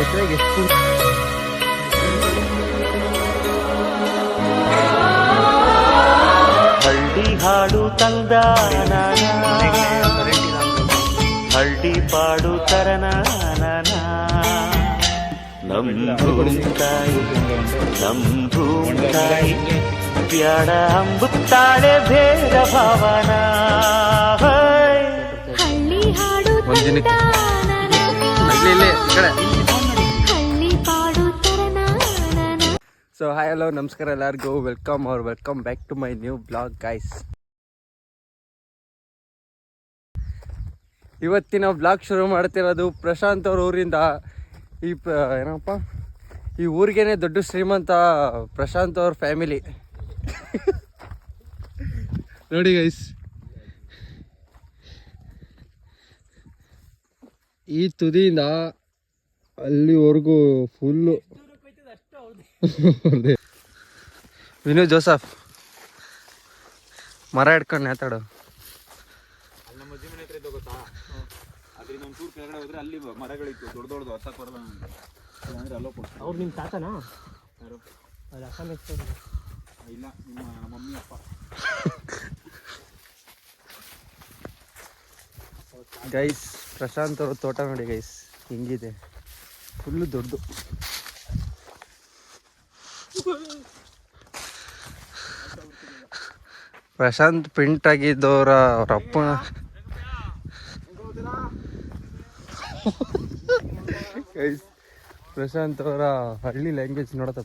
ಎಕರೆಗೆ ಎಷ್ಟು ಹಳ್ಳಿ ಹಾಡು ತಂದ ಹಳ್ಳಿ ಪಾಡು ತರನ ನಂಬುತ್ತಾಯಿ ನಂಬುತ್ತಾಯಿ ಪ್ಯಾಡ ಅಂಬುತ್ತಾಳೆ ಭೇದ ಭಾವನ ಹಳ್ಳಿ ಹಾಡು ಸೊ ಹಾಯ್ ಹಲೋ ನಮಸ್ಕಾರ ಎಲ್ಲರಿಗೂ welcome back to my new blog guys. ಇವತ್ತಿನ ಬ್ಲಾಗ್ ಶುರು ಮಾಡ್ತಿರೋದು ಪ್ರಶಾಂತ್ ಅವ್ರ ಊರಿಂದ. ಏನಪ್ಪ ಈ ಊರಿಗೇನೆ ದೊಡ್ಡ ಶ್ರೀಮಂತ ಪ್ರಶಾಂತ್ ಅವ್ರ ಫ್ಯಾಮಿಲಿ. ನೋಡಿ ಗೈಸ್, ಈ ತುದಿಯಿಂದ ಅಲ್ಲಿವರೆಗೂ ಫುಲ್ಲು ವಿನು ಜೋಸಫ್ ಮರ ಹಿಡ್ಕೊಂಡು ನೇತಾಡು. ನಮ್ಮ ಅಜ್ಜಿ ಮನೆ ಹತ್ರ ಇದ್ದ ಗೊತ್ತಾ, ಅದರಿಂದ ಒಂಚೂರು ಕೆಳಗಡೆ ಹೋದ್ರೆ ಅಲ್ಲಿ ಮರಗಳಿತ್ತು ದೊಡ್ಡ ದೊಡ್ಡದು ಹೊಸ ಬರಲ್ಲ ಅಂದ್ರೆ ಅಲ್ಲೋ ಕೊಡ್ತಾರೆ. ಅವ್ರು ನಿಮ್ಮ ತಾತನಾ? ಯಾರು? ಅದು ಅಸಮ ಇಲ್ಲ, ನಿಮ್ಮ ಮಮ್ಮಿ ಅಪ್ಪ. ಗೈಸ್, ಪ್ರಶಾಂತ್ ಅವ್ರ ತೋಟ ನೋಡಿ ಗೈಸ್ ಹಿಂಗಿದೆ, ಫುಲ್ಲು ದೊಡ್ಡದು. ಪ್ರಶಾಂತ್ ಪ್ರಿಂಟ್ ಆಗಿದ್ದವ್ರ ಅವ್ರ ಅಪ್ಪ ಗೈಸ್, ಪ್ರಶಾಂತ್ ಅವರ ಹಳ್ಳಿ ಲ್ಯಾಂಗ್ವೇಜ್ ನೋಡತ್ತ.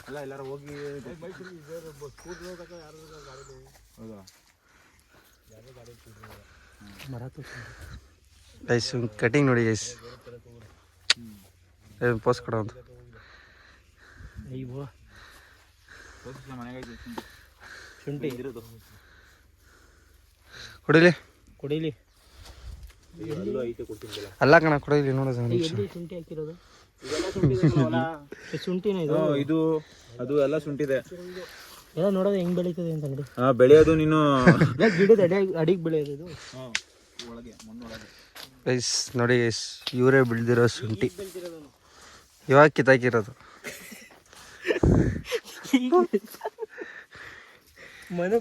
ಅಲ್ಲ ಎಲ್ಲಾರು ಹೋಗಿ ಗೈಸ್ ಕಟಿಂಗ್ ನೋಡಿ ಗೈಸ್, ಪೋಸ್ ಕೊಡೋ ಅಂತ. ಶುಂಠಿ ಕುಡಿಲಿ ಕುಡೀಲಿ. ಅಲ್ಲ ಕಣ, ಕುಡಿಲಿ ನೋಡೋದು. ಎಲ್ಲಿ ಶುಂಠಿ ಹಾಕಿರೋದು? ಶುಂಠಿನ ಇದು? ಇದು ಅದು ಎಲ್ಲ ಶುಂಠಿದೆ. ಎಲ್ಲ ನೋಡೋದು ಹೆಂಗ್ ಬೆಳೀತದೆ ಅಂತ ನೋಡಿ. ಬೆಳೆಯೋದು ನೀನು ಗಿಡದ ಅಡಿಗೆ ಬೆಳೆಯೋದು ಇದು. ಒಳಗೆ ಮಣ್ಣೊಳಗೆ. ಗೈಸ್ ನೋಡಿ ಗೈಸ್, ಇವರೇ ಬೆಳೆದಿರೋ ಶುಂಠಿ, ಇವಾಗ ಕಿತ್ತಾಕಿರೋದು. ಮನೆ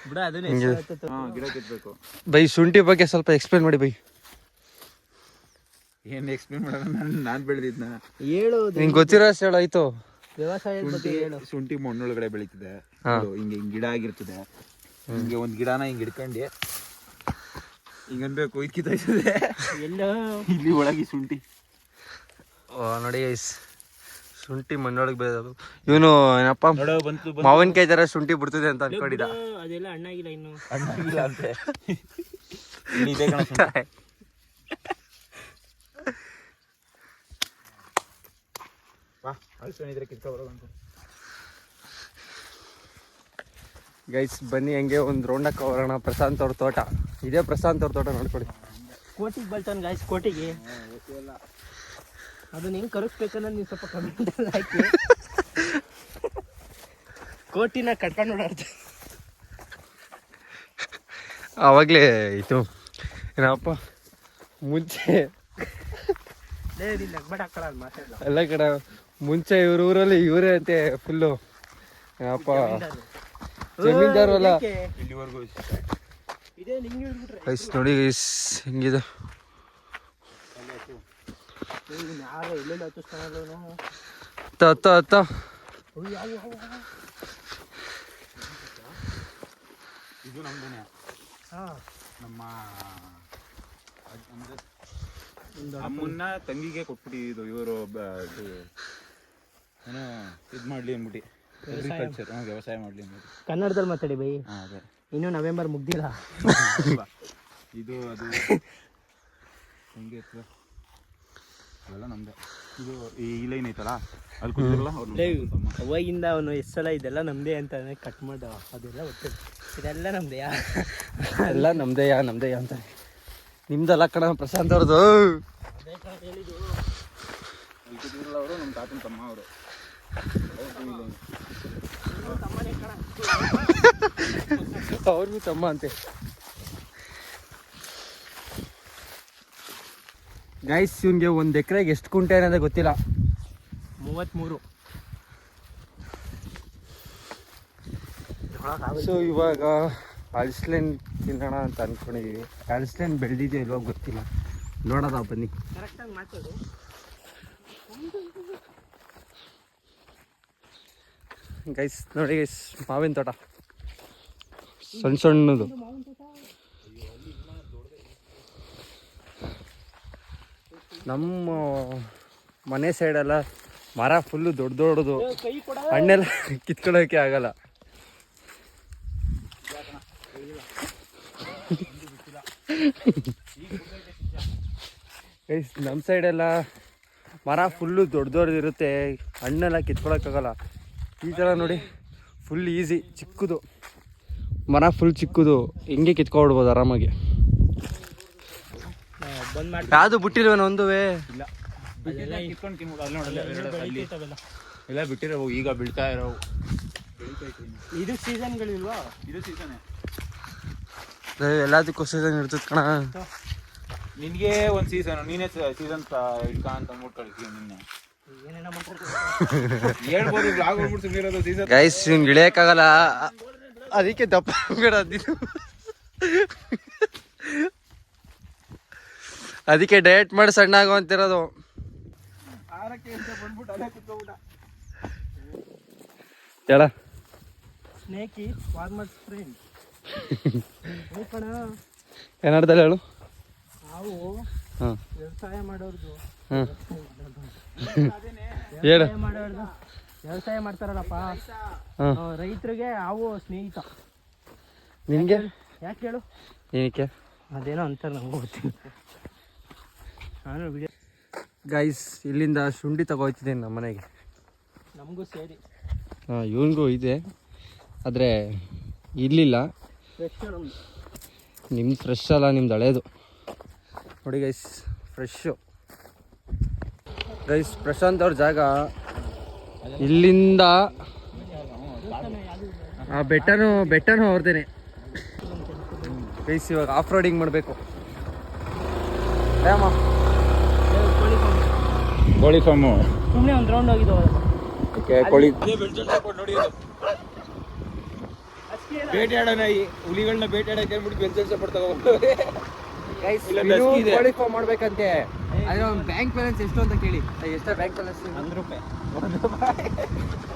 ಬಿಡ, ಅದನ್ನೇ ಗಿಡ ಕಿತ್ಬೇಕು. ಬೈ ಶುಂಠಿ ಬಗ್ಗೆ ಸ್ವಲ್ಪ ಎಕ್ಸ್ಪ್ಲೇನ್ ಮಾಡಿ ಬೈ. ಏನ್ ಎಕ್ಸ್ಪ್ಲೇನ್ ಮಾಡೋಣ, ನಾನ್ ಬೆಳೆದಿದ್ನ ಹೇಳು. ನಿಂಗೆ ಗೊತ್ತಿರೋ ಹೇಳು ಆಯ್ತು. ವ್ಯವಸಾಯದ ಬಗ್ಗೆ ಹೇಳು. ಶುಂಠಿ ಮಣ್ಣೊಳಗಡೆ ಬೆಳೀತದೆ, ಹಿಂಗೆ ಗಿಡ ಆಗಿರ್ತದೆ. ಹಿಂಗೆ ಒಂದ್ ಗಿಡನ ಹಿಂಗ್ ಹಿಡ್ಕೊಂಡಿ ಹಿಂಗ್ ಅನ್ಬೇಕು, ಇದ್ಕಿತಾಯ್ತದೆ ಎಲ್ಲ ಇಲ್ಲಿ ಒಳಗೆ ಶುಂಠಿ. ನೋಡಿ ಗೈಸ್, ಶುಂಠಿ ಮಣ್ಣೊಳಗೆ ಬೆಳೆದು ಇವನು ಏನಪ್ಪ ಬಂತು ಮಾವಿನಕಾಯಿ ತರ ಶುಂಠಿ ಬಿಡ್ತದೆ ಅಂತ ಅನ್ಕೊಂಡಿದ್ದ. ಅದೆಲ್ಲ ಹಣ್ಣಾಗಿಲ್ಲ ಇನ್ನು. ಹಣ್ಣಾಗಿಲ್ಲ ಅಂತೆ. ಇದೆ ಕಣ ಶುಂಠಿ. ಗೈಸ್ ಬನ್ನಿ ಹಂಗೆ ಒಂದು ರೌಂಡಕ್ಕೆ ಹೋಗೋಣ. ಪ್ರಶಾಂತ್ ಅವ್ರ ತೋಟ ಇದೇ, ಪ್ರಶಾಂತ್ ಅವ್ರ ತೋಟ ನೋಡ್ಕೊಡಿ. ಕೋಟಿಗೆ ಬಲ್ತಾನೆ ಗಾಯ್ಸ್, ಕೋಟಿಗೆ. ಅದನ್ನ ಹೆಂಗ್ ಕರಗಿಸ್ಬೇಕನ್ನ ನೀವು ಸ್ವಲ್ಪ ಕಮೆಂಟ್ ಹಾಕಿ. ಕೋಟಿನ ಕಟ್ಕೊಂಡು ನೋಡಾಡ್ತ. ಆವಾಗಲೇ ಇದು ಏನಪ್ಪ ಮುಂಚೆ ಎಲ್ಲ ಕಡೆ ಮುಂಚೆ ಇವ್ರ ಊರಲ್ಲಿ ಇವರೇ ಅಂತೆ ಫುಲ್ಲು ಏನಪ್ಪ ಜಮೀನ್ದಾರು ಅಲ್ಲ. ಗೈಸ್ ನೋಡಿ ಗೈಸ್ ಹಿಂಗಿದೆ. ಹತ್ತ ಇದು ನಮ್ದೇನೆ. ನಮ್ಮ ಅಮ್ಮನ್ನ ತಂಗಿಗೆ ಕೊಟ್ಬಿಟ್ಟಿದ್ದು ಇವರು ಏನೋ ಇದು ಮಾಡ್ಲಿ ಅಂದ್ಬಿಟ್ಟು, ಅಗ್ರಿಕಲ್ಚರ್ ವ್ಯವಸಾಯ ಮಾಡ್ಲಿ ಅಂದ್ಬಿಟ್ಟು. ಕನ್ನಡದಲ್ಲಿ ಮಾತಾಡಿ ಬೈ. ಅದೇ ಇನ್ನೂ ನವೆಂಬರ್ ಮುಗ್ದಿಲ್ಲ. ಇದು ಅದು ಹೆಂಗೆ ಅವೆಲ್ಲ ನಮ್ದೆ. ಇದು ಈ ಲೈನ್ ಐತಲ್ಲ ಅಲ್ಲಿ ಕೂತಿರಲ್ಲ ಅವಾಗಿಂದ ಅವನು ಎಷ್ಟು ಸಲ ಇದೆಲ್ಲ ನಮ್ದೇ ಅಂತ ಕಟ್ ಮಾಡ, ಅದೆಲ್ಲ ಒಟ್ಟು ಇದೆಲ್ಲ ನಮ್ದೇ ಎಲ್ಲ ನಮ್ದೇ ಅಂತ. ನಿಮ್ದಲ್ಲ ಕಣ ಪ್ರಶಾಂತ್ ಅವ್ರದ್ದು. ಅವರು ನಮ್ಮ ತಾತನ ತಮ್ಮ ಅವರು. ಅವ್ರಿಗೂ ತಮ್ಮ ಅಂತೆ. ಗೈಸ್ ಇವನ್ಗೆ 1 ಎಕರೆಗೆ ಎಷ್ಟು ಕುಂಟೆ ಅನ್ನೋದೇ ಗೊತ್ತಿಲ್ಲ. 33. ಸೊ ಇವಾಗ ಅಲ್ಸ್ಲೇನ್ ತಿನ್ನೋಣ ಅಂತ ಅನ್ಕೊಂಡಿದೀವಿ. ಅಲ್ಸ್ಲೇನ್ ಬೆಳೆದಿದೆಯೋ ಇಲ್ವೋ ಗೊತ್ತಿಲ್ಲ, ನೋಡೋದ ಬನ್ನಿ. ಕರೆಕ್ಟಾಗಿ ಮಾತಾಡು. ಗೈಸ್ ನೋಡಿ ಗೈಸ್, ಮಾವಿನ ತೋಟ ಸಣ್ಣ ಸಣ್ಣದು. ನಮ್ಮ ಮನೆ ಸೈಡೆಲ್ಲ ಮರ ಫುಲ್ಲು ದೊಡ್ಡ ದೊಡ್ಡದು, ಕೈ ಕೊಡ. ಹಣ್ಣೆಲ್ಲ ಕಿತ್ಕೊಳ್ಳೋಕೆ ಆಗಲ್ಲ. ಗೈಸ್ ನಮ್ಮ ಸೈಡೆಲ್ಲ ಮರ ಫುಲ್ಲು ದೊಡ್ಡ ದೊಡ್ಡದಿರುತ್ತೆ, ಹಣ್ಣೆಲ್ಲ ಕಿತ್ಕೊಳ್ಳೋಕ್ಕಾಗಲ್ಲ. ಈ ಥರ ನೋಡಿ ಫುಲ್ ಈಸಿ, ಚಿಕ್ಕದು ಮರ, ಫುಲ್ ಚಿಕ್ಕದು, ಹಿಂಗೆ ಕಿತ್ಕೊಬಿಡ್ಬೋದು ಆರಾಮಾಗಿ. ಬಂದ್ ಮಾಡಿ. ಯಾವುದು ಬಿಟ್ಟಿಲ್ವೇನೋ ಒಂದುವೇ? ಇಲ್ಲ ಕಿತ್ಕೊಂಡು ತಿನ್ಬಿಡು. ಅಲ್ಲಿ ನೋಡಲ್ಲ ಎಲ್ಲ ಬಿಟ್ಟಿರೋ ಈಗ ಬೀಳ್ತಾ ಇರೋ. ಇದು ಸೀಸನ್ಗಳಿಲ್ವಾ? ಇದು ಸೀಸನ್. ಎಲ್ಲದಕ್ಕೂ ಸೀಸನ್ ಇರ್ತದೆ ಕಣ. ನಿನಗೆ ಒಂದು ಸೀಸನ್, ನೀನೇ ಸೀಸನ್ ಇಟ್ಕ ಅಂತ ಅಂದ್ಬಿಟ್ಟು ಕಳಿಸಿ. ನಿನ್ನೆ ಏನೇನೋ ಮಾತಾಡ್ತೀವಿ. ಹೇಳ್ಬೋದು, ಬ್ಲಾಗ್ ಹೋಗ್ಬಿಟ್ಟು ಸುಮ್ಮನಿರೋದು ಸೀಸನ್. ಗೈಸ್ ಇವ್ನು ಇಳಿಯೋಕ್ಕಾಗಲ್ಲ, ಅದಕ್ಕೆ ದಪ್ಪ ಬೇಡ ಅದಕ್ಕೆ ಡಯಟ್ ಮಾಡಿ ಸಣ್ಣ ಆಗೋ ಅಂತಿರೋದು. ಆರಕ್ಕೆ ಅಂತ ಬಂದ್ಬಿಟ್ಟು ಅಲ್ಲೇ ಕುತ್ಕೊಬಿಟ್ಟ. ಹೇಳ ಸ್ನೇಕ್ ಈಸ್ ಫಾರ್ಮರ್ಸ್ ಫ್ರೆಂಡ್. ಏನಾಡ್ದಲ್ಲ ಹೇಳು. ನಾವು ಹಾಂ ವ್ಯವಸಾಯ ಮಾಡೋರ್ದು. ಹಾಂ ಹೇಳು. ಮಾಡೋರ್ದು ವ್ಯವಸಾಯ ಮಾಡ್ತಾರಲ್ಲಪ್ಪ, ಹಾಂ ರೈತರಿಗೆ ಅವು ಸ್ನೇಹಿತ. ನಿನಗೆ ಯಾಕೆ ಹೇಳು? ಏನಕ್ಕೆ? ಅದೇನೋ ಅಂತಾರೆ, ನಮಗೂ ಗೊತ್ತಿಲ್ಲ. ನಾನು ವಿಡಿಯೋ ಗೈಸ್ ಇಲ್ಲಿಂದ ಶುಂಠಿ ತಗೋಯ್ತಿದ್ದೀನಿ ನಮ್ಮ ಮನೆಗೆ. ನಮಗೂ ಸೇರಿ ಹಾಂ ಇವನಿಗೂ ಇದೆ, ಆದರೆ ಇರಲಿಲ್ಲ. ಫ್ರೆಶ್ ನಮ್ದು. ನಿಮ್ದು ಫ್ರೆಶ್ ಅಲ್ಲ, ನಿಮ್ದು ಹಳೇದು. ನೋಡಿ ಗೈಸ್ ಫ್ರೆಶ್ಶು. ಗೈಸ್ ಪ್ರಶಾಂತ್ ಅವ್ರ ಜಾಗ ಇಲ್ಲಿಂದ ಆ ಬೆಟ್ಟನೂ ಅವ್ರದೇನೆ. ಗೈಸ್ ಇವಾಗ ಆಫ್ ರೋಡಿಂಗ್ ಮಾಡಬೇಕು. ಕೋಳಿ ಫಾರ್ಮು ಸುಮ್ಮನೆ ಒಂದು ರೌಂಡ್ ಹೋಗಿದ್ದು. ಕೋಳಿ ಬೇಟೆಯಾಡೋಣ, ಈ ಹುಲಿಗಳನ್ನ ಬೇಟೆಯಾಡಕ್ಕೆ ಅಂದ್ಬಿಟ್ಟು ಬೆಂಚಲ್ ಸಪೋರ್ಟ್ ತಗೋಬೇಕು. ಕೋಳಿ ಫಾರ್ಮ್ ಮಾಡ್ಬೇಕಂತೆ. ಅದೇ ಒಂದು ಬ್ಯಾಂಕ್ ಬ್ಯಾಲೆನ್ಸ್ ಎಷ್ಟು ಅಂತ ಕೇಳಿ. ಎಷ್ಟ ಬ್ಯಾಂಕ್ ಬ್ಯಾಲೆನ್ಸ್? 1 ರೂಪಾಯಿ.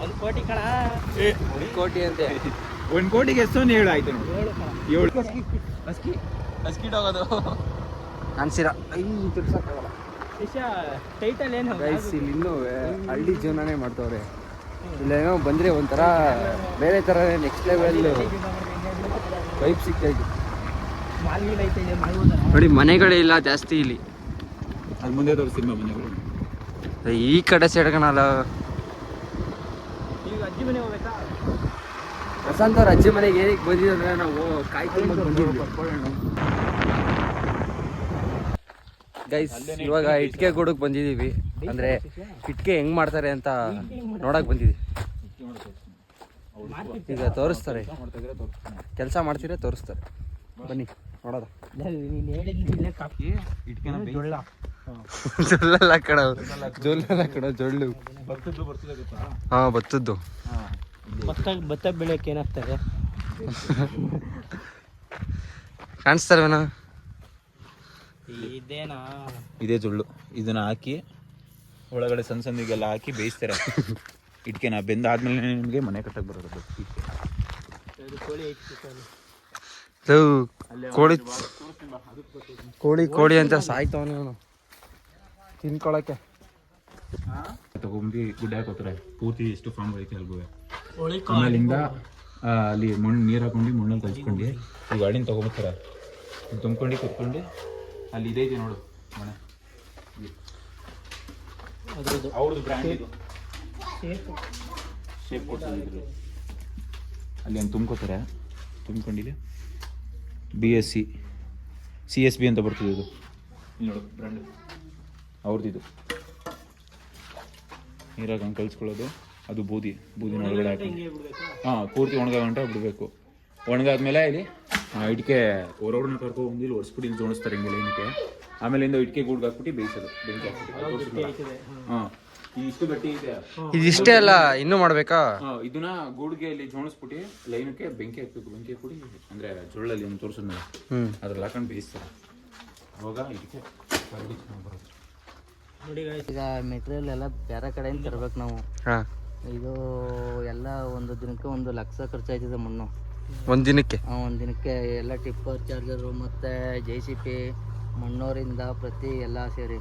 1 ಕೋಟಿ ಕಣ. 1 ಕೋಟಿ ಅಂತೆ. 1 ಕೋಟಿಗೆ ಎಷ್ಟು ಹೇಳು? ಆಯ್ತು ನೋಡಿ, 7 ಅಸ್ಕಿ ಡಾಗ್ ಅದು ಅನ್ಸಿರ ತಿರ್ಸಕ್ಕಾಗಲ್ಲ. ಟೈಟಲ್ ಏನು? ಗೈಸ್ ಇಲ್ಲಿ ಇನ್ನೂ ಹಳ್ಳಿ ಜೀವನನೇ ಮಾಡ್ತವ್ರೆ. ಇಲ್ಲೇನೋ ಬಂದರೆ ಒಂಥರ ಬೇರೆ ಥರ ನೆಕ್ಸ್ಟ್ ಲೆವೆಲ್ ವೈಬ್ ಸಿಗ್ತಾಯಿತ್ತು. ನೋಡಿ ಮನೆಗಳೇ ಇಲ್ಲ ಜಾಸ್ತಿ ಇಲ್ಲಿ. ಅಲ್ಲಿ ಮುಂದೆ ತೋರಿಸ್ತೀನಿ ಮನೆಗಳು. ಈ ಕಡೆ ಸೈಡ್ ಕಣಲ್ಲ. ಈಗ ಅಜ್ಜಿ ಮನೆ ಹೋಗ್ಬೇಕಾ? ಪ್ರಶಾಂತ್ ಅವ್ರ ಅಜ್ಜಿ ಮನೆಗೆ ಏನಕ್ಕೆ ಬಂದಿದ್ರೆ ನಾವು ಕಾಯ್ಕೊಂಡು ಬಂದಿದ್ವಿ. ಗೈಸ್ ಇವಾಗ ಇಟ್ಕೆ ಗೂಡಕ್ಕೆ ಬಂದಿದ್ದೀವಿ. ಅಂದರೆ ಇಟ್ಕೆ ಹೆಂಗೆ ಮಾಡ್ತಾರೆ ಅಂತ ನೋಡಕ್ಕೆ ಬಂದಿದ್ದೀವಿ. ಈಗ ತೋರಿಸ್ತಾರೆ, ಕೆಲಸ ಮಾಡ್ತೀರಾ ತೋರಿಸ್ತಾರೆ, ಬನ್ನಿ ನೋಡೋದ. ನೀನು ಹೇಳಿದ್ದಿಲ್ಲ ಕಾಫಿ ಜೊಳ್ಳ. ಜೊಳ್ಳಲ್ಲ ಕಣ, ಜೊಳ್ಳಲ್ಲ ಕಣ, ಜೊಳ್ಳು. ಬರ್ತದೆ ಗೊತ್ತಾ? ಹಾಂ ಭತ್ತದ್ದು. ಭತ್ತ ಬೆಳೆಯಕ್ಕೆ ಏನಾಗ್ತಾರೆ ಕಾಣಿಸ್ತಾರವೇನಾ? ಇದೇನಾ? ಇದೇ ಜೊಳ್ಳು. ಇದನ್ನ ಹಾಕಿ ಒಳಗಡೆ ಸಣ್ಣ ಸಣ್ಣಗೆಲ್ಲ ಹಾಕಿ ಬೇಯಿಸ್ತಾರೆ. ಇಟ್ಕೆನ ಬೆಂದಾದ್ಮೇಲೆ ನಿಮಗೆ ಮನೆ ಕಟ್ಟಕ್ಕೆ ಬರೋದು. ಕೋಳಿ ಅಂತ ಸಾಯ್ತವನೇ ಅವನು ತಿನ್ಕೊಳಕ್ಕೆ. ತಗೊಂಡು ಗುಡ್ಡೆ ಹಾಕೋತಾರೆ ಪೂರ್ತಿ ಎಷ್ಟು ಫಾರ್ಮ್ ಐತೆ ಅಲ್ಗೂ. ಆಮೇಲಿಂದ ಅಲ್ಲಿ ಮಣ್ಣು ನೀರು ಹಾಕೊಂಡು ಮಣ್ಣಲ್ಲಿ ಕಲ್ಸ್ಕೊಂಡು ಈ ಗಾಡಿನ ತೊಗೊಂಬರ್ತಾರೆ. ತುಂಬ್ಕೊಂಡು ಕುತ್ಕೊಂಡು ಅಲ್ಲಿ ಇದೆ ನೋಡು ಮನೆ, ಅವ್ರದ್ದು ಬ್ರ್ಯಾಂಡ್ ಇದು. ಶೇಪ್ ಕೊಡ್ತಿದ್ರು ಅಲ್ಲಿ ಹಂಗೆ ತುಂಬ್ಕೋತಾರೆ. ತುಂಬ್ಕೊಂಡಿದೆ BSc CSB ಅಂತ ಬರ್ತದೆ. ಇದು ಇಲ್ಲಿ ನೋಡು ಬ್ರ್ಯಾಂಡ್ ಅವ್ರದ್ದು. ನೀರಾಗ ಹಂಗೆ ಕಲಿಸ್ಕೊಳ್ಳೋದು. ಅದು ಬೂದಿನ ಒಳಗಡೆ ಹಾಕಿ ಪೂರ್ತಿ ಒಣಗ ಗಂಟೆ ಬಿಡಬೇಕು. ಒಣಗಾದ್ಮೇಲೆ ಇಲ್ಲಿ ಇಟ್ಕೆ ಹೊರವ್ರನ್ನ ಕರ್ಕೊಂಡು ಇಲ್ಲಿ ಒರೆಸ್ಬಿಟ್ಟು ಇಲ್ಲಿ ಜೋಣಿಸ್ತಾರೆ ಹಿಂಗೆ ಲೈನಕ್ಕೆ. ಆಮೇಲೆ ಇಂದ ಇಟ್ಕೆ ಗೂಡ್ಗೆ ಹಾಕ್ಬಿಟ್ಟು ಬೇಯಿಸೋದು, ಬೆಂಕಿ ಹಾಕ್ಬಿಟ್ಟು. ಹಾಂ, ಇಷ್ಟು ಗಟ್ಟಿ ಇದೆ. ಇದಿಷ್ಟೇ ಅಲ್ಲ, ಇನ್ನೂ ಮಾಡ್ಬೇಕಾ? ಇದನ್ನ ಗೂಡ್ಗೆ ಇಲ್ಲಿ ಜೋಣಿಸ್ಬಿಟ್ಟು ಲೈನಕ್ಕೆ ಬೆಂಕಿ ಹಾಕ್ಬೇಕು. ಬೆಂಕಿ ಹಾಕ್ಬಿಟ್ಟು ಅಂದ್ರೆ ಜೊಳ್ಳಲ್ಲಿ ಒಂದು ತೋರಿಸಿದ್ಮೇಲೆ ಅದ್ರಲ್ಲಿ ಹಾಕೊಂಡು ಬೇಯಿಸ್ತಾರೆ. ಅವಾಗ ಇದಕ್ಕೆ ಬರುತ್ತೆ. ನೋಡಿ ಈಗ ಮೆಟೀರಿಯಲ್ ಎಲ್ಲ ಬೇರೆ ಕಡೆಯಿಂದ ತರ್ಬೇಕು ನಾವು. ಹಾಂ, ಇದು ಎಲ್ಲ ಒಂದು ದಿನಕ್ಕೆ 1 ಲಕ್ಷ ಖರ್ಚಾಯ್ತದೆ ಮಣ್ಣು. ಒಂದು ದಿನಕ್ಕೆ? ಒಂದು ದಿನಕ್ಕೆ ಎಲ್ಲ ಟಿಪ್ಪರ್ ಚಾರ್ಜರು ಮತ್ತು JCP ಮಣ್ಣೋರಿಂದ ಪ್ರತಿ ಎಲ್ಲ ಸೇರಿ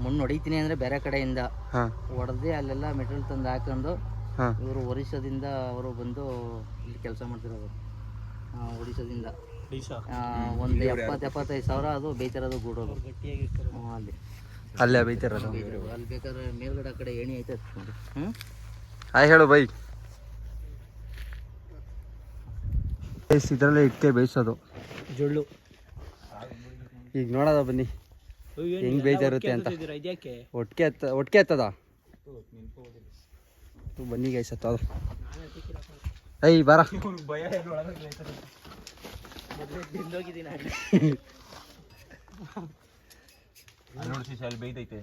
ಮಣ್ಣು ಹೊಡಿತೀನಿ ಅಂದರೆ ಬೇರೆ ಕಡೆಯಿಂದ ಹೊಡೆದು ಅಲ್ಲೆಲ್ಲ ಮೆಟೀರಿಯಲ್ ತಂದು ಹಾಕೊಂಡು ಇವರು ಒರಿಸ್ಸಾದಿಂದ ಅವರು ಬಂದು ಇಲ್ಲಿ ಕೆಲಸ ಮಾಡ್ತಿರೋದು. ಒಡಿಸ್ಸಾದಿಂದ ಒಂದು 70-75 ಸಾವಿರ ಅದು ಬೇಯ್ತಿರೋದು ಗೂಡೋದು ಅಲ್ಲಿ. ಅಲ್ಲೇ ಬೈತಿರೋದು? ಅಲ್ಲಿ ಬೇಕಾದ್ರೆ ಮೇಲ್ಗಡೆ ಆ ಕಡೆ ಏಣಿ ಐತೆ ನೋಡಿ. ಹೇಳು ಬೈ. ಇದರಲ್ಲೇ ಇಟ್ಕೆ ಬೇಯಿಸೋದು ಜೊಳ್ಳು. ಈಗ ನೋಡೋದ ಬನ್ನಿ ಹೆಂಗ್ ಬೇಯ್ತಾ ಇರುತ್ತೆ ಅಂತ. ಒಟ್ಟಿಗೆ ಎತ್ತದ ಬನ್ನಿ ಗೈಸ್, ಅದು ಐ ಬಾರ. ಅಲ್ಲಿ ಬೇಯ್ತೈತೆ.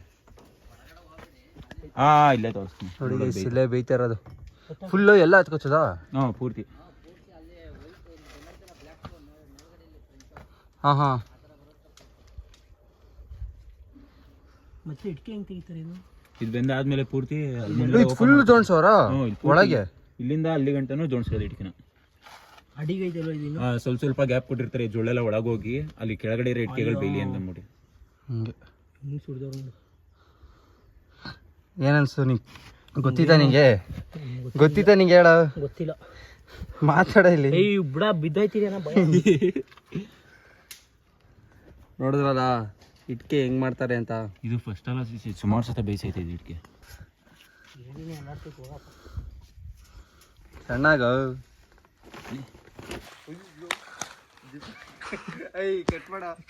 ಇಲ್ಲೇ ತೋರಿಸ್ತೀನಿ ನೋಡಿ ಗೈಸ್, ಇಲ್ಲೇ ಬೇಯ್ತಾ ಇರೋದು ಫುಲ್ಲು ಎಲ್ಲ ಹತ್ಕೊಚ್ಚದ. ಪೂರ್ತಿ. ಹಾಂ, ಮತ್ತೆ ಇಟ್ಕೆ ಹೆಂಗ್ ತೆಗಿತಾರೆ ಇದು? ಇದು ಬೆಂದಾದ್ಮೇಲೆ ಪೂರ್ತಿ ಫುಲ್ ಜೋಣಿಸೋರ ಒಳಗೆ, ಇಲ್ಲಿಂದ ಅಲ್ಲಿ ಗಂಟನೂ ಜೋಣಿಸೋದು ಇಟ್ಕಿನ. ಅಡಿಗೈತಲ್ವ ಇದು? ಸ್ವಲ್ಪ ಸ್ವಲ್ಪ ಗ್ಯಾಪ್ ಕೊಟ್ಟಿರ್ತಾರೆ, ಜೊಳ್ಳೆಲ್ಲ ಒಳಗೋಗಿ ಅಲ್ಲಿ ಕೆಳಗಡೆ ಇರೋ ಇಟ್ಕೆಗಳು ಬೇಲಿ ಅಂತ ಅಂದ್ಬಿಟ್ಟು. ಹಿಂಗೆ ಸುಡ್ದವ್ರು ಏನನ್ಸು ನಿಂಗೆ? ಗೊತ್ತಿತ್ತಾ ನಿಂಗೆ? ಗೊತ್ತಿತ್ತಾ ನಿಂಗೆ? ಹೇಳ. ಗೊತ್ತಿಲ್ಲ, ಮಾತಾಡ ಇಲ್ಲಿ. ಬುಡ ಬಿದ್ದೈತಿದೇನ ಭಯ. ನೋಡಿದ್ರಲ್ಲ ಇಟ್ಕೆ ಹೆಂಗ್ ಮಾಡ್ತಾರೆ ಅಂತ. ಇದು ಫಸ್ಟ್ ಅಲ್ಲ, ಸುಮಾರು ಸತ ಬೇಯಿಸೈತೆ ಇದು ಇಟ್ಕೆ. ಸಣ್ಣಾಗ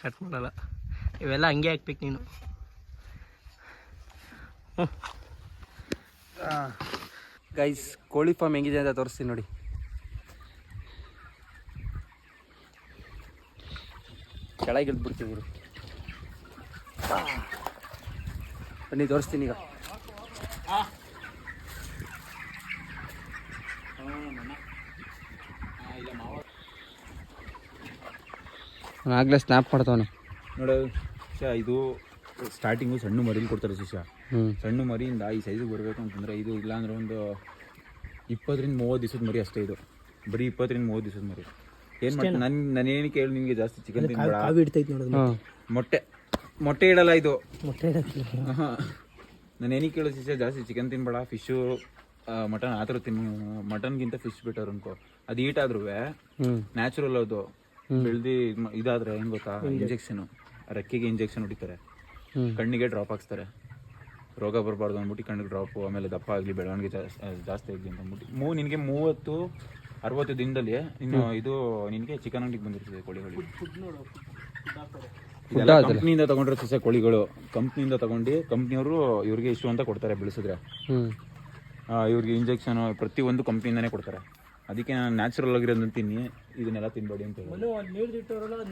ಕಟ್ ಮಾಡಲ್ಲ, ಇವೆಲ್ಲ ಹಂಗೆ ಹಾಕ್ಬೇಕು ನೀನು. ಗೈಸ್, ಕೋಳಿ ಫಾರ್ಮ್ ಹೆಂಗಿದೆ ಅಂತ ತೋರಿಸ್ತೀನಿ ನೋಡಿ. ಕೆಳಗೆ ಇಳಿದ್ಬಿಡ್ತೀವಿ ಇವರು. ಬನ್ನಿ ತೋರಿಸ್ತೀನಿ ಈಗ. ನಾನು ಆಗಲೇ ಸ್ನ್ಯಾಪ್ ಮಾಡ್ತವನೆ ನೋಡು ಶಿಷ್ಯ. ಇದು ಸ್ಟಾರ್ಟಿಂಗು ಸಣ್ಣ ಮರಿಲಿ ಕೊಡ್ತಾರೆ ಶಿಷ್ಯ. ಸಣ್ಣ ಮರಿಯಿಂದ ಈ ಸೈಜಿಗೆ ಬರಬೇಕು ಅಂತಂದರೆ ಇದು ಇಲ್ಲಾಂದ್ರೆ ಒಂದು 20-30 ದಿವಸದ ಮರಿ ಅಷ್ಟೇ. ಇದು ಬರೀ 20-30 ದಿವಸದ ಮರಿ. ಏನು ಮಾಡ್ತೀನಿ ನಾನು ಏನಕ್ಕೆ ಹೇಳಿ ನಿಮಗೆ ಜಾಸ್ತಿ ಚಿಕನ್ ತಿನ್ಬೇಡ. ಮೊಟ್ಟೆ ಇಡಲ್ಲ ಇದು. ಹಾಂ, ನಾನು ಏನಕ್ಕೆ ಕೇಳೋ ಶಿಷ್ಯ, ಜಾಸ್ತಿ ಚಿಕನ್ ತಿನ್ಬೇಡ, ಫಿಶ್ಶು ಮಟನ್ ಆ ಥರ ತಿನ್ನು. ಮಟನ್ಗಿಂತ ಫಿಶ್ ಬೆಟರ್ ಅನ್ಕೋ. ಅದು ಈಟಾದ್ರೂ ನ್ಯಾಚುರಲ್, ಅದು ಬೆಳೆದು ಇದಾದ್ರೆ ಹೆಂಗೆ ಗೊತ್ತಾ, ಇಂಜೆಕ್ಷನು, ರೆಕ್ಕೆಗೆ ಇಂಜೆಕ್ಷನ್ ಹೊಡಿತಾರೆ, ಕಣ್ಣಿಗೆ ಡ್ರಾಪ್ ಹಾಕ್ಸ್ತಾರೆ, ರೋಗ ಬರಬಾರ್ದು ಅಂದ್ಬಿಟ್ಟು ಕಣ್ಣಿಗೆ ಡ್ರಾಪು. ಆಮೇಲೆ ದಪ್ಪ ಆಗಲಿ, ಬೆಳವಣಿಗೆ ಜಾಸ್ತಿ ಆಗಲಿ ಅಂತ ಅಂದ್ಬಿಟ್ಟು ನಿನಗೆ 30-60 ದಿನದಲ್ಲಿ ಇನ್ನು ಇದು ನಿನಗೆ ಚಿಕನ್ ಅಂಗಡಿಗೆ ಬಂದಿರ್ತದೆ ಕೋಳಿಗಳು. ಇದೆಲ್ಲ ಕಂಪ್ನಿಯಿಂದ ತಗೊಂಡಿರೋ ಸಸ್ಯ ಕೋಳಿಗಳು. ಕಂಪ್ನಿಯಿಂದ ತಗೊಂಡು ಕಂಪ್ನಿಯವರು ಇವ್ರಿಗೆ ಇಷ್ಟು ಅಂತ ಕೊಡ್ತಾರೆ ಬೆಳೆಸಿದ್ರೆ. ಇವ್ರಿಗೆ ಇಂಜೆಕ್ಷನ್ ಪ್ರತಿಯೊಂದು ಕಂಪ್ನಿಯಿಂದನೇ ಕೊಡ್ತಾರೆ. ಅದಕ್ಕೆ ನಾನು ನ್ಯಾಚುರಲ್ ಆಗಿರೋದನ್ನ ತಿನ್ನಿ, ಇದನ್ನೆಲ್ಲ ತಿನ್ಬೇಡಿ ಅಂತ ಹೇಳಿ.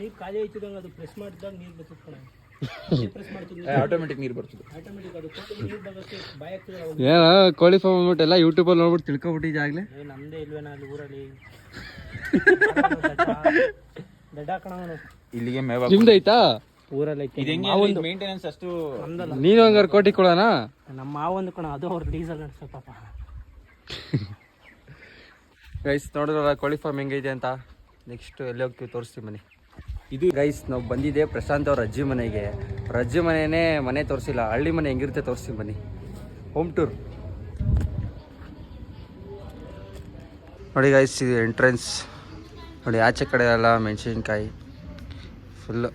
ನೀರು ಖಾಲಿ ಆಯ್ತಿದಂಗೆ ಅದು ಪ್ರೆಸ್ ಮಾಡಿದಾಗ ನೀರು ಬರ್ತದೆ, ಆಟೋಮೆಟಿಕ್ ನೀರು ಬರ್ತದೆ. ಏನ ಕೋಳಿ ಫಾರ್ಮ್ ಅಂದ್ಬಿಟ್ಟು ಎಲ್ಲ ಯೂಟ್ಯೂಬಲ್ಲಿ ನೋಡ್ಬಿಟ್ಟು ತಿಳ್ಕೊಬಿಟ್ಟಿದ್ದೆ ಆಗಲೇ. ನಮ್ದೇ ಇಲ್ವೇನ ಅಲ್ಲಿ ಊರಲ್ಲಿ ದಡ್ಡ ಕಣವನು. ಇಲ್ಲಿಗೆ ಮೇವ ನಿಮ್ದೈತಾ ಊರಲ್ಲಿ? ಮೇಂಟೆನೆನ್ಸ್ ಅಷ್ಟು ನೀನು ಹಂಗಾರೆ ಕೋಟಿ ಕೊಡೋಣ. ನಮ್ಮ ಮಾವೊಂದು ಕಣ, ಅದು ಅವ್ರ ಡೀಸೆಲ್ ನಡೆಸೋ ಪಾಪ. ಗೈಸ್ ನೋಡಿದ್ರಲ್ಲ ಕೋಳಿ ಫಾರ್ಮ್ ಹೆಂಗೈತೆ ಅಂತ. ನೆಕ್ಸ್ಟ್ ಎಲ್ಲಿ ಹೋಗ್ತೀವಿ ತೋರಿಸ್ತೀವಿ ಮನೆ. ಇದು ಗೈಸ್, ನಾವು ಬಂದಿದ್ದೆ ಪ್ರಶಾಂತ್ ಅವ್ರ ಅಜ್ಜಿ ಮನೆಗೆ. ಅವ್ರ ಅಜ್ಜಿ ಮನೆ ತೋರಿಸಿಲ್ಲ, ಹಳ್ಳಿ ಮನೆ ಹೆಂಗಿರುತ್ತೆ ತೋರಿಸ್ತೀವಿ ಬನ್ನಿ. ಹೋಮ್ ಟೂರ್ ನೋಡಿ ಗೈಸ್. ಇದು ಎಂಟ್ರೆನ್ಸ್ ನೋಡಿ, ಆಚೆ ಕಡೆ ಎಲ್ಲ ಮೆಣಸಿನ್ಕಾಯಿ ಫುಲ್ಲು.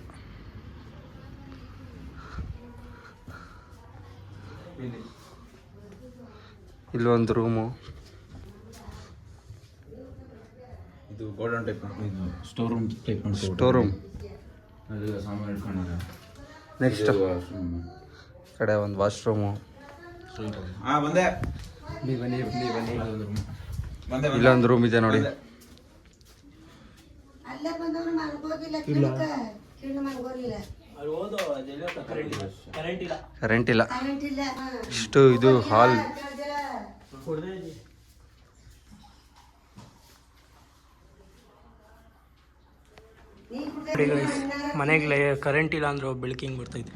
ಇಲ್ಲೊಂದು ರೂಮು. ಇದು godown type, store room type. Store room. ಅದು ಸಾಮಾನು ಇಟ್ಕೊಂಡಿದ್ದಾರೆ. ನೆಕ್ಸ್ಟ್ ಕಡೆ ಒಂದು ವಾಶ್ರೂಮು. ಬಂದೆ. ಇಲ್ಲೊಂದು ರೂಮ್ ಇದೆ ನೋಡಿ. ಕರೆಂಟ್ ಇಲ್ಲ. ಇಷ್ಟು ಇದು ಹಾಲ್. ಮನೆಗೆ ಕರೆಂಟ್ ಇಲ್ಲ ಅಂದ್ರು ಬೆಳಕಿಂಗ್ ಬರ್ತೈತೆ.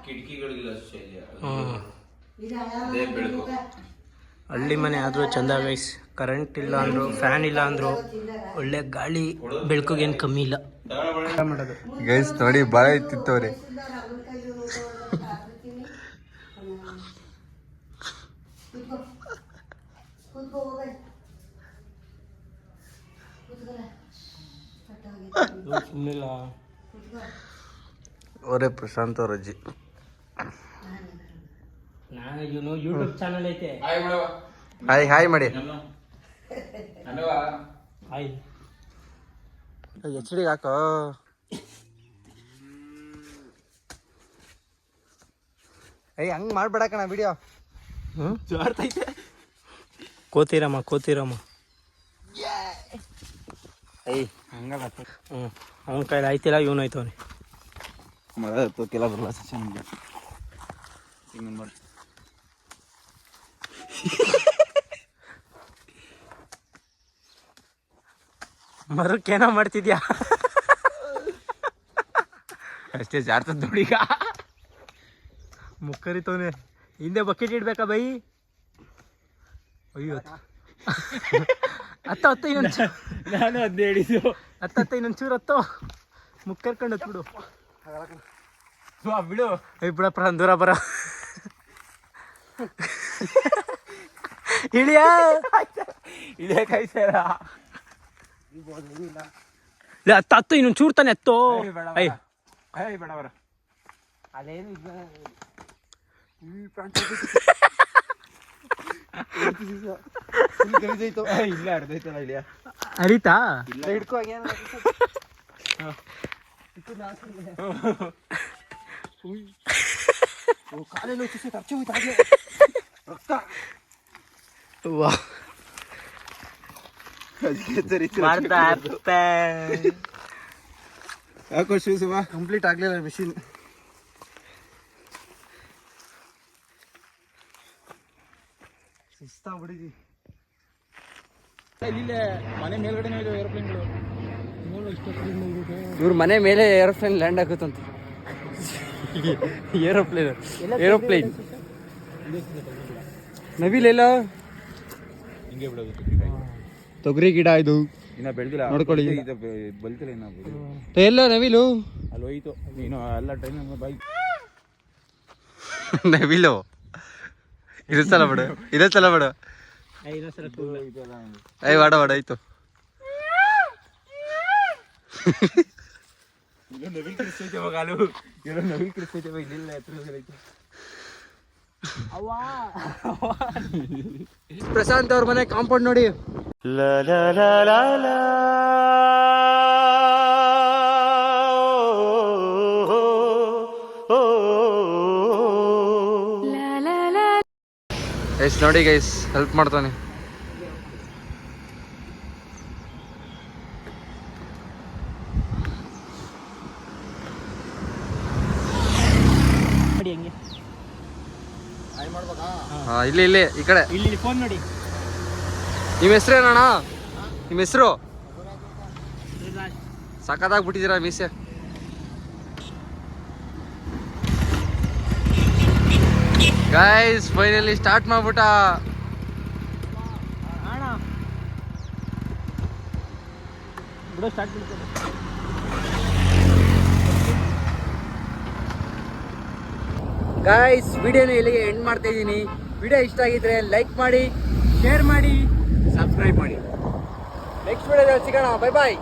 ಕಿಟಕಿಗಳಿಲ್ಲ ಹಳ್ಳಿ ಮನೆ ಆದ್ರೂ ಚಂದ ಗೈಸ್. ಕರೆಂಟ್ ಇಲ್ಲ ಅಂದ್ರು ಫ್ಯಾನ್ ಇಲ್ಲ ಅಂದ್ರು ಒಳ್ಳೆ ಗಾಳಿ ಬೆಳಕಿಗೇನು ಕಮ್ಮಿ ಇಲ್ಲ. ಗೈಸ್ ನೋಡಿ ಬಾಳೆ ತಿಂತವ್ರೆ. ಸುಮ್ಮನಿಲ್ಲ ಅವರೇ ಪ್ರಶಾಂತ್ ಅವ್ರ ಅಜ್ಜಿ. ನಾನು ಯೂಟ್ಯೂಬ್ ಚಾನಲ್ ಐತೆ. ಹಾಯ್ ಹಾಯ್ ಮಾಡಿ. ಹಾಯ್ ಎಚ್ ಡಿಗೆ ಹಾಕೋ. ಹಂಗ್ ಮಾಡ್ಬೇಡ ಕಣ ವಿಡಿಯೋ. ಜಾರ್ತೈತೆ. ಕೋತಿರಮ್ಮ ಹಂಗಲ್ಲ. ಅವನ ಕೈಲಿ ಆಯ್ತಿಲ್ಲ, ಇವನು ಆಯ್ತವನಿ. ಕೆಲ ಬರಲ್ಲ ಸಚಿನ್ಗೆ. ಮರಕ್ಕೇನೋ ಮಾಡ್ತಿದ್ಯಾ? ಅಷ್ಟೇ ಜಾರ್ತದ ನೋಡೀಗ. ಮುಕ್ಕರಿತವನೆ. ಹಿಂದೆ ಬಕೆಟ್ ಇಡ್ಬೇಕಾ ಬೈ? ಅಯ್ಯೋ ಹತ್ತ ಇನ್ನೊಂದು ನಾನು ಅದ್ನ ಹೇಳಿದ್ದು. ಹತ್ತ ಇನ್ನೊಂದು ಚೂರು ಹತ್ತು ಮುಕ್ಕರ್ಕೊಂಡು ಹತ್ಬಿಡು. ಬಿಡು. ಬಿಡಪ್ಪ ದೂರ ಬರ. ಇಳಿಯ ಇಳಿಯಕಾಯ್ತಾರ. ಹತ್ತು ಇನ್ನೊಂದು ಚೂರು ತಾನೆ ಹತ್ತು. ಬೇಡವರ ಅದೇನು ಇಲ್ಲ ಅರ್ಧೈತಲ್ಲ ಇಳಿಯ ಅರಿತಾ ಇಲ್ಲ ಹಿಡ್ಕೊ. ಕಾಲೆಲ್ಲ ಖರ್ಚು ಹೋಯ್ತು ಹಾಗೆ ರಕ್ತ. ಯಾಕೋ ಶೂಸ್ ಕಂಪ್ಲೀಟ್ ಆಗ್ಲಿಲ್ಲ ಮಿಷಿನ್. ಸುಸ್ತಾಗ್ಬಿಟ್ಟಿದ್ವಿ. ಮನೆ ಮೇಲ್ಗಡೆ ಏರೋಪ್ಲೇನ್ಗಳು. ಇವ್ರ ಮನೆ ಮೇಲೆ ಏರೋಪ್ಲೇನ್ ಲ್ಯಾಂಡ್ ಆಗುತ್ತಂತ. ಏರೋಪ್ಲೇನ್ ನವಿಲೆಲ್ಲ ಹಿಂಗೆ ಬಿಡೋದು. ತೊಗರಿ ಗಿಡ ಇದು ಇನ್ನ ಬೆಳೆದಿಲ್ಲ, ನೋಡ್ಕೊಳ್ಳಿ. ಬಲ್ತಿಲ್ಲ ಇನ್ನ. ಎಲ್ಲ ನವಿಲು ಅಲ್ಲಿ ಹೋಯ್ತು ನೀನು ಎಲ್ಲ ಟ್ರೈನ್ ಬೈಕ್. ನವಿಲು ಇದೊಂದ್ಸಲ ಬಿಡು. ವಾಡ ಆಯ್ತು. ಪ್ರಶಾಂತ್ ಅವ್ರ ಮನೆ ಕಾಂಪೌಂಡ್ ನೋಡಿ. La la la la la. Guys ನೋಡಿ ಗೈಸ್ ಹೆಲ್ಪ್ ಮಾಡ್ತಾನೆ. ಇಲ್ಲಿ ಈ ಕಡೆ ಇಲ್ಲಿ ಫೋನ್ ನೋಡಿ. ನಿಮ್ಮ ಹೆಸ್ರೇನಣ್ಣ? ನಿಮ್ಮ ಹೆಸರು ಸಖತ್ತಾಗ್ಬಿಟ್ಟಿದ್ದೀರಾ ಮೀಸೆ. ಗೈಸ್ ಫೈನಲಿ ಸ್ಟಾರ್ಟ್ ಮಾಡ್ಬಿಟ್ಟ. ಗೈಸ್ ವಿಡಿಯೋನ ಇಲ್ಲಿಗೆ ಎಂಡ್ ಮಾಡ್ತಾ ಇದ್ದೀನಿ. ವಿಡಿಯೋ ಇಷ್ಟ ಆಗಿದ್ರೆ ಲೈಕ್ ಮಾಡಿ, ಶೇರ್ ಮಾಡಿ, ಸಬ್ಸ್ಕ್ರೈಬ್ ಮಾಡಿ. ನೆಕ್ಸ್ಟ್ ವಿಡಿಯೋದಲ್ಲಿ ಸಿಗೋಣ. ಬಾಯ್ ಬಾಯ್.